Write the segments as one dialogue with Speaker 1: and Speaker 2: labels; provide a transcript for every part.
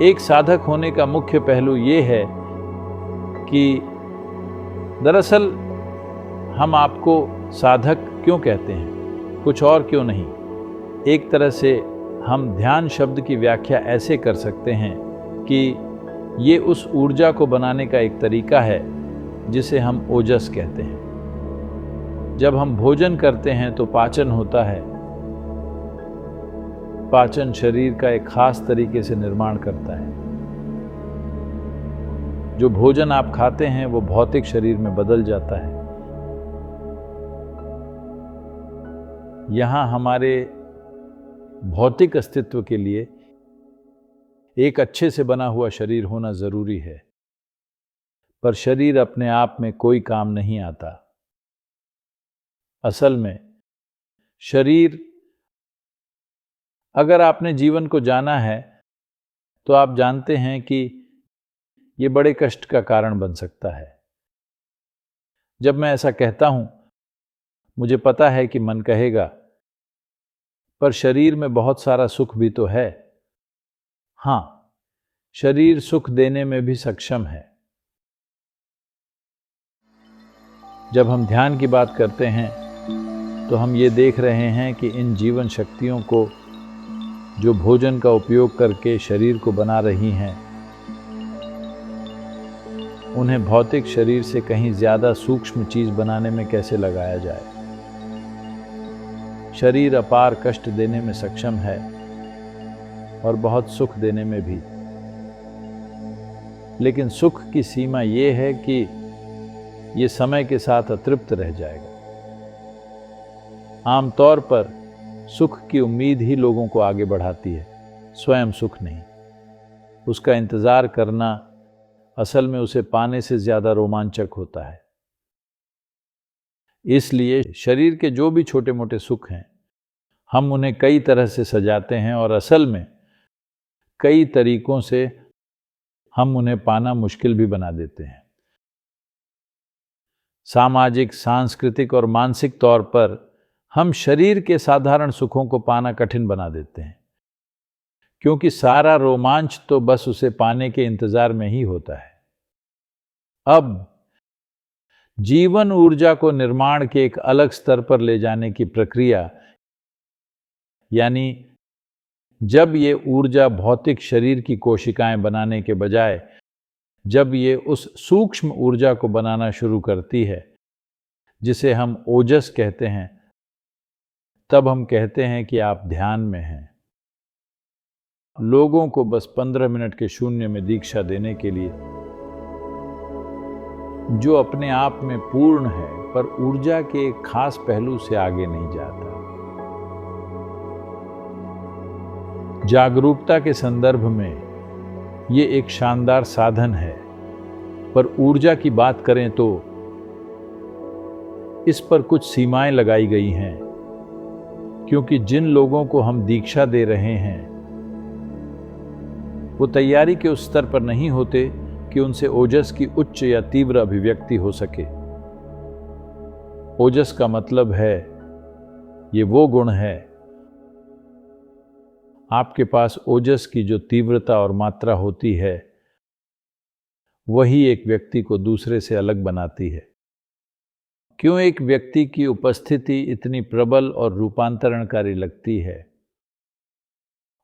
Speaker 1: एक साधक होने का मुख्य पहलू ये है कि दरअसल हम आपको साधक क्यों कहते हैं, कुछ और क्यों नहीं। एक तरह से हम ध्यान शब्द की व्याख्या ऐसे कर सकते हैं कि ये उस ऊर्जा को बनाने का एक तरीका है जिसे हम ओजस कहते हैं। जब हम भोजन करते हैं तो पाचन होता है। पाचन शरीर का एक खास तरीके से निर्माण करता है। जो भोजन आप खाते हैं वो भौतिक शरीर में बदल जाता है। यहाँ हमारे भौतिक अस्तित्व के लिए एक अच्छे से बना हुआ शरीर होना जरूरी है, पर शरीर अपने आप में कोई काम नहीं आता। असल में शरीर, अगर आपने जीवन को जाना है तो आप जानते हैं कि ये बड़े कष्ट का कारण बन सकता है। जब मैं ऐसा कहता हूं, मुझे पता है कि मन कहेगा, पर शरीर में बहुत सारा सुख भी तो है। हां, शरीर सुख देने में भी सक्षम है। जब हम ध्यान की बात करते हैं तो हम ये देख रहे हैं कि इन जीवन शक्तियों को जो भोजन का उपयोग करके शरीर को बना रही हैं, उन्हें भौतिक शरीर से कहीं ज्यादा सूक्ष्म चीज बनाने में कैसे लगाया जाए। शरीर अपार कष्ट देने में सक्षम है और बहुत सुख देने में भी, लेकिन सुख की सीमा ये है कि ये समय के साथ अतृप्त रह जाएगा। आमतौर पर सुख की उम्मीद ही लोगों को आगे बढ़ाती है, स्वयं सुख नहीं। उसका इंतजार करना असल में उसे पाने से ज्यादा रोमांचक होता है। इसलिए शरीर के जो भी छोटे मोटे सुख हैं, हम उन्हें कई तरह से सजाते हैं और असल में कई तरीकों से हम उन्हें पाना मुश्किल भी बना देते हैं। सामाजिक, सांस्कृतिक और मानसिक तौर पर हम शरीर के साधारण सुखों को पाना कठिन बना देते हैं, क्योंकि सारा रोमांच तो बस उसे पाने के इंतजार में ही होता है। अब जीवन ऊर्जा को निर्माण के एक अलग स्तर पर ले जाने की प्रक्रिया, यानी जब ये ऊर्जा भौतिक शरीर की कोशिकाएं बनाने के बजाय जब ये उस सूक्ष्म ऊर्जा को बनाना शुरू करती है जिसे हम ओजस कहते हैं, तब हम कहते हैं कि आप ध्यान में हैं। लोगों को बस 15 मिनट के शून्य में दीक्षा देने के लिए, जो अपने आप में पूर्ण है पर ऊर्जा के एक खास पहलू से आगे नहीं जाता। जागरूकता के संदर्भ में ये एक शानदार साधन है, पर ऊर्जा की बात करें तो इस पर कुछ सीमाएं लगाई गई हैं, क्योंकि जिन लोगों को हम दीक्षा दे रहे हैं वो तैयारी के उस स्तर पर नहीं होते कि उनसे ओजस की उच्च या तीव्र अभिव्यक्ति हो सके। ओजस का मतलब है, ये वो गुण है, आपके पास ओजस की जो तीव्रता और मात्रा होती है वही एक व्यक्ति को दूसरे से अलग बनाती है। क्यों एक व्यक्ति की उपस्थिति इतनी प्रबल और रूपांतरणकारी लगती है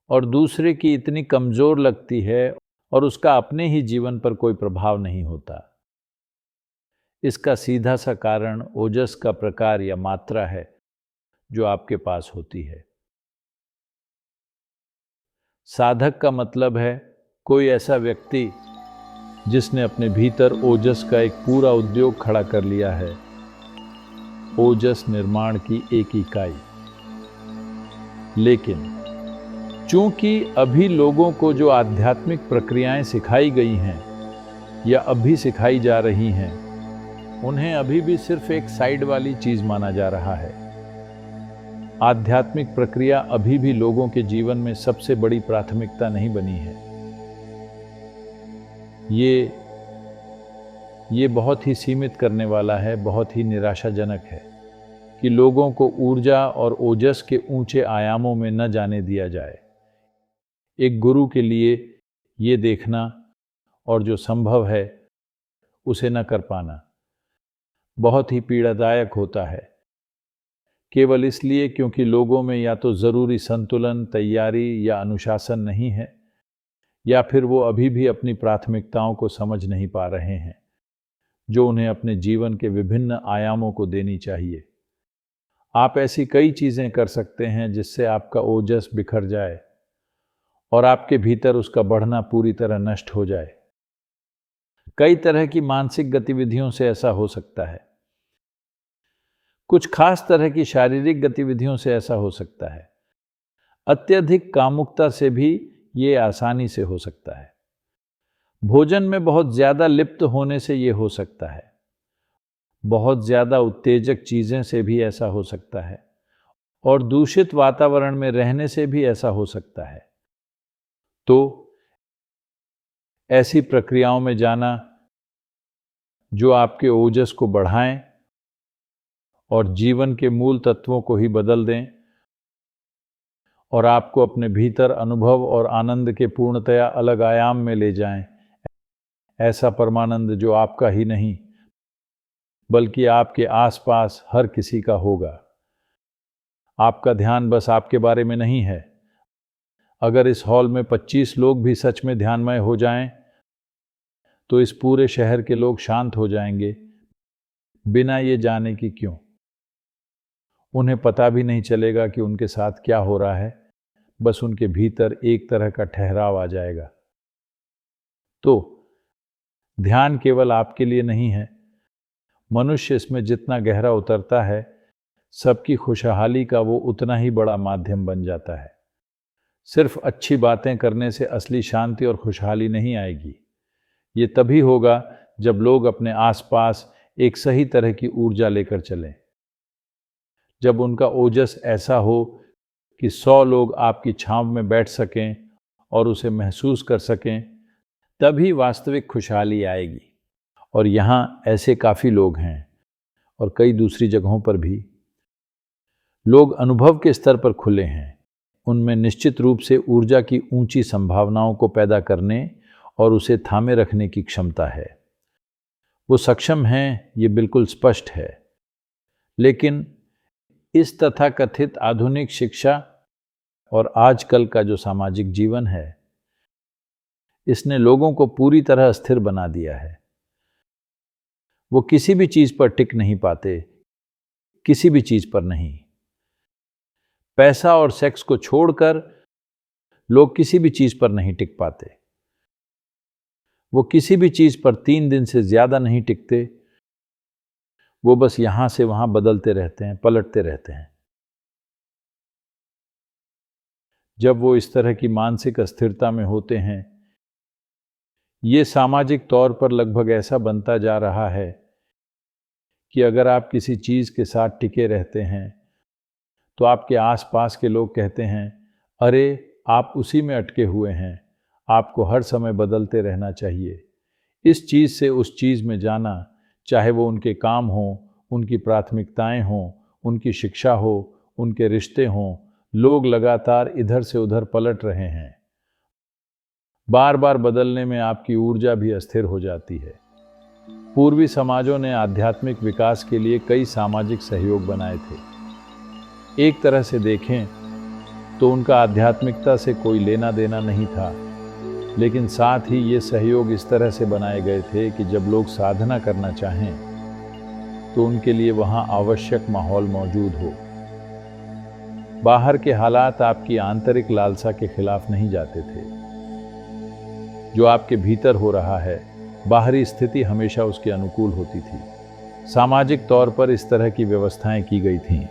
Speaker 1: और दूसरे की इतनी कमजोर लगती है और उसका अपने ही जीवन पर कोई प्रभाव नहीं होता? इसका सीधा सा कारण ओजस का प्रकार या मात्रा है जो आपके पास होती है। साधक का मतलब है कोई ऐसा व्यक्ति जिसने अपने भीतर ओजस का एक पूरा उद्योग खड़ा कर लिया है, ओजस निर्माण की एक इकाई। लेकिन चूंकि अभी लोगों को जो आध्यात्मिक प्रक्रियाएं सिखाई गई हैं या अभी सिखाई जा रही हैं, उन्हें अभी भी सिर्फ एक साइड वाली चीज माना जा रहा है। आध्यात्मिक प्रक्रिया अभी भी लोगों के जीवन में सबसे बड़ी प्राथमिकता नहीं बनी है। ये बहुत ही सीमित करने वाला है, बहुत ही निराशाजनक है कि लोगों को ऊर्जा और ओजस के ऊंचे आयामों में न जाने दिया जाए। एक गुरु के लिए ये देखना और जो संभव है उसे न कर पाना बहुत ही पीड़ादायक होता है, केवल इसलिए क्योंकि लोगों में या तो ज़रूरी संतुलन, तैयारी या अनुशासन नहीं है, या फिर वो अभी भी अपनी प्राथमिकताओं को समझ नहीं पा रहे हैं जो उन्हें अपने जीवन के विभिन्न आयामों को देनी चाहिए। आप ऐसी कई चीज़ें कर सकते हैं जिससे आपका ओजस बिखर जाए और आपके भीतर उसका बढ़ना पूरी तरह नष्ट हो जाए। कई तरह की मानसिक गतिविधियों से ऐसा हो सकता है। कुछ खास तरह की शारीरिक गतिविधियों से ऐसा हो सकता है। अत्यधिक कामुकता से भी ये आसानी से हो सकता है। भोजन में बहुत ज़्यादा लिप्त होने से ये हो सकता है। बहुत ज़्यादा उत्तेजक चीज़ें से भी ऐसा हो सकता है और दूषित वातावरण में रहने से भी ऐसा हो सकता है। तो ऐसी प्रक्रियाओं में जाना जो आपके ओजस को बढ़ाएं और जीवन के मूल तत्वों को ही बदल दें और आपको अपने भीतर अनुभव और आनंद के पूर्णतया अलग आयाम में ले जाएं, ऐसा परमानंद जो आपका ही नहीं बल्कि आपके आसपास हर किसी का होगा। आपका ध्यान बस आपके बारे में नहीं है। अगर इस हॉल में 25 लोग भी सच में ध्यानमय हो जाएं, तो इस पूरे शहर के लोग शांत हो जाएंगे, बिना ये जाने कि क्यों। उन्हें पता भी नहीं चलेगा कि उनके साथ क्या हो रहा है, बस उनके भीतर एक तरह का ठहराव आ जाएगा। तो ध्यान केवल आपके लिए नहीं है। मनुष्य इसमें जितना गहरा उतरता है, सबकी खुशहाली का वो उतना ही बड़ा माध्यम बन जाता है। सिर्फ अच्छी बातें करने से असली शांति और खुशहाली नहीं आएगी। ये तभी होगा जब लोग अपने आसपास एक सही तरह की ऊर्जा लेकर चलें। जब उनका ओजस ऐसा हो कि 100 लोग आपकी छांव में बैठ सकें और उसे महसूस कर सकें, तभी वास्तविक खुशहाली आएगी। और यहाँ ऐसे काफ़ी लोग हैं और कई दूसरी जगहों पर भी। लोग अनुभव के स्तर पर खुले हैं। उनमें निश्चित रूप से ऊर्जा की ऊंची संभावनाओं को पैदा करने और उसे थामे रखने की क्षमता है। वो सक्षम हैं, ये बिल्कुल स्पष्ट है। लेकिन इस तथाकथित आधुनिक शिक्षा और आजकल का जो सामाजिक जीवन है, इसने लोगों को पूरी तरह अस्थिर बना दिया है। वो किसी भी चीज़ पर टिक नहीं पाते, किसी भी चीज़ पर नहीं। पैसा और सेक्स को छोड़कर लोग किसी भी चीज़ पर नहीं टिक पाते। वो किसी भी चीज़ पर 3 दिन से ज़्यादा नहीं टिकते। वो बस यहाँ से वहाँ बदलते रहते हैं, पलटते रहते हैं। जब वो इस तरह की मानसिक अस्थिरता में होते हैं, ये सामाजिक तौर पर लगभग ऐसा बनता जा रहा है कि अगर आप किसी चीज़ के साथ टिके रहते हैं तो आपके आसपास के लोग कहते हैं, अरे आप उसी में अटके हुए हैं, आपको हर समय बदलते रहना चाहिए। इस चीज़ से उस चीज़ में जाना, चाहे वो उनके काम हों, उनकी प्राथमिकताएं हों, उनकी शिक्षा हो, उनके रिश्ते हों, लोग लगातार इधर से उधर पलट रहे हैं। बार बार बदलने में आपकी ऊर्जा भी अस्थिर हो जाती है। पूर्वी समाजों ने आध्यात्मिक विकास के लिए कई सामाजिक सहयोग बनाए थे। एक तरह से देखें तो उनका आध्यात्मिकता से कोई लेना देना नहीं था, लेकिन साथ ही ये सहयोग इस तरह से बनाए गए थे कि जब लोग साधना करना चाहें तो उनके लिए वहाँ आवश्यक माहौल मौजूद हो। बाहर के हालात आपकी आंतरिक लालसा के खिलाफ नहीं जाते थे। जो आपके भीतर हो रहा है, बाहरी स्थिति हमेशा उसके अनुकूल होती थी। सामाजिक तौर पर इस तरह की व्यवस्थाएं की गई थीं।